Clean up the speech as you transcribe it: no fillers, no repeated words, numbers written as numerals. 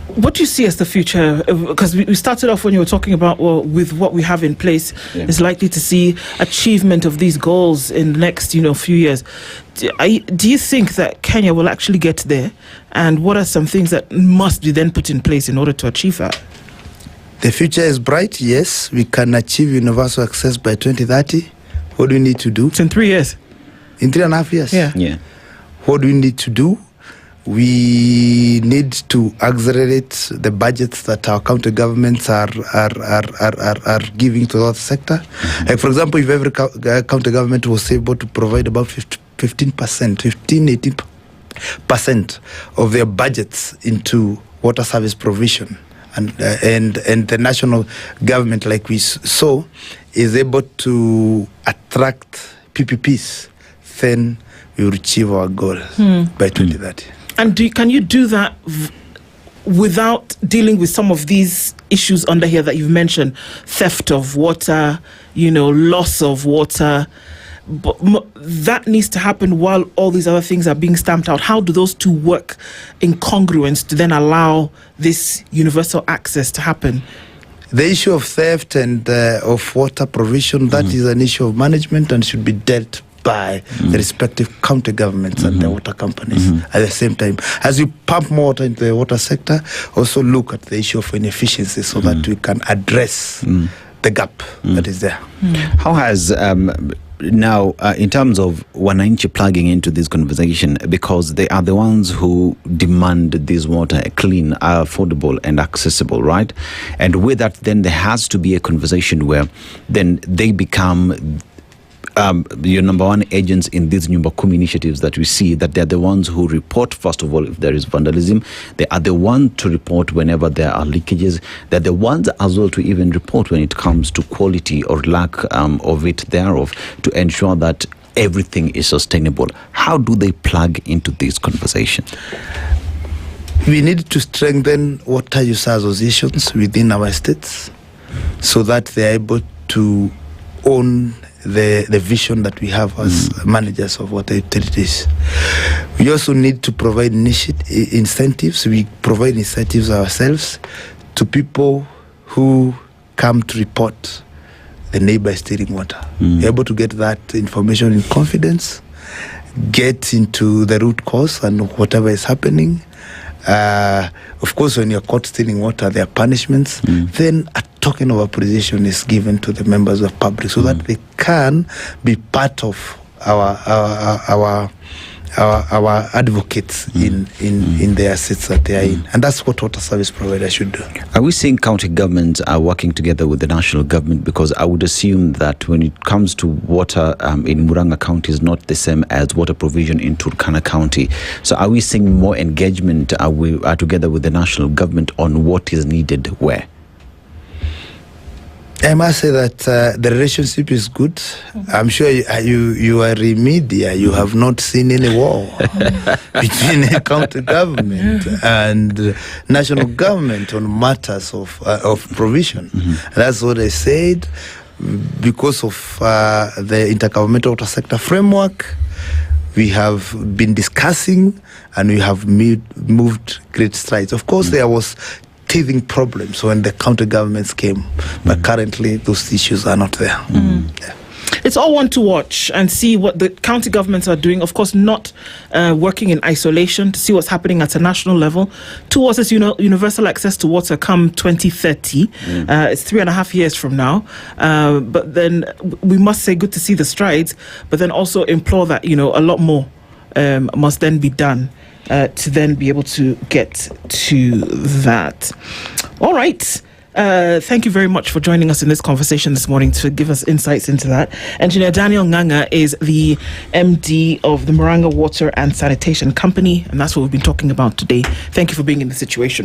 What do you see as the future? Because we started off when you were talking about, well, with what we have in place, is likely to see achievement of these goals in the next, few years. Do you think that Kenya will actually get there? And what are some things that must be then put in place in order to achieve that? The future is bright, yes. We can achieve universal access by 2030. What do we need to do? It's in 3 years. In 3.5 years? Yeah. What do we need to do? We need to accelerate the budgets that our county governments are giving to the sector. Like, for example, if every county government was able to provide about 18% of their budgets into water service provision, and the national government, like we saw, is able to attract PPPs, then we will achieve our goal by 2030. And can you do that without dealing with some of these issues under here that you've mentioned? Theft of water, loss of water. But that needs to happen while all these other things are being stamped out. How do those two work in congruence to then allow this universal access to happen? The issue of theft and of water provision, that is an issue of management and should be dealt by the respective county governments and the water companies. At the same time, as you pump more water into the water sector, also look at the issue of inefficiency so that we can address the gap that is there. How has now, in terms of wananchi plugging into this conversation, because they are the ones who demand this water clean, affordable and accessible, right? And with that, then there has to be a conversation where then they become your number one agents in these Nyumba Kumi initiatives that we see, that they're the ones who report, first of all, if there is vandalism. They are the ones to report whenever there are leakages. They're the ones as well to even report when it comes to quality or lack of it thereof, to ensure that everything is sustainable. How do they plug into this conversation? We need to strengthen water user associations within our states so that they are able to own the vision that we have as managers of water utilities. We also need to provide incentives. We provide incentives ourselves to people who come to report the neighbor stealing water. We're able to get that information in confidence, get into the root cause and whatever is happening. Of course, when you're caught stealing water, there are punishments. Then a token of appreciation is given to the members of public so that they can be part of our advocates in the assets that they are in. And that's what water service providers should do. Are we seeing county governments are working together with the national government? Because I would assume that when it comes to water in Murang'a County is not the same as water provision in Turkana County. So are we seeing more engagement together with the national government on what is needed where? I must say that the relationship is good. I'm sure you are in media. You have not seen any war between the county government and national government on matters of provision. That's what I said. Because of the intergovernmental water sector framework, we have been discussing and we have moved great strides. Of course, there was teething problems when the county governments came, but currently those issues are not there. It's all one to watch and see what the county governments are doing. Of course, not working in isolation, to see what's happening at a national level towards this universal access to water come 2030. It's 3.5 years from now. But then we must say good to see the strides, but then also implore that, a lot more must then be done to then be able to get to that. All right. Thank you very much for joining us in this conversation this morning to give us insights into that. Engineer Daniel Nganga is the MD of the Murang'a Water and Sanitation Company, and that's what we've been talking about today. Thank you for being in the situation.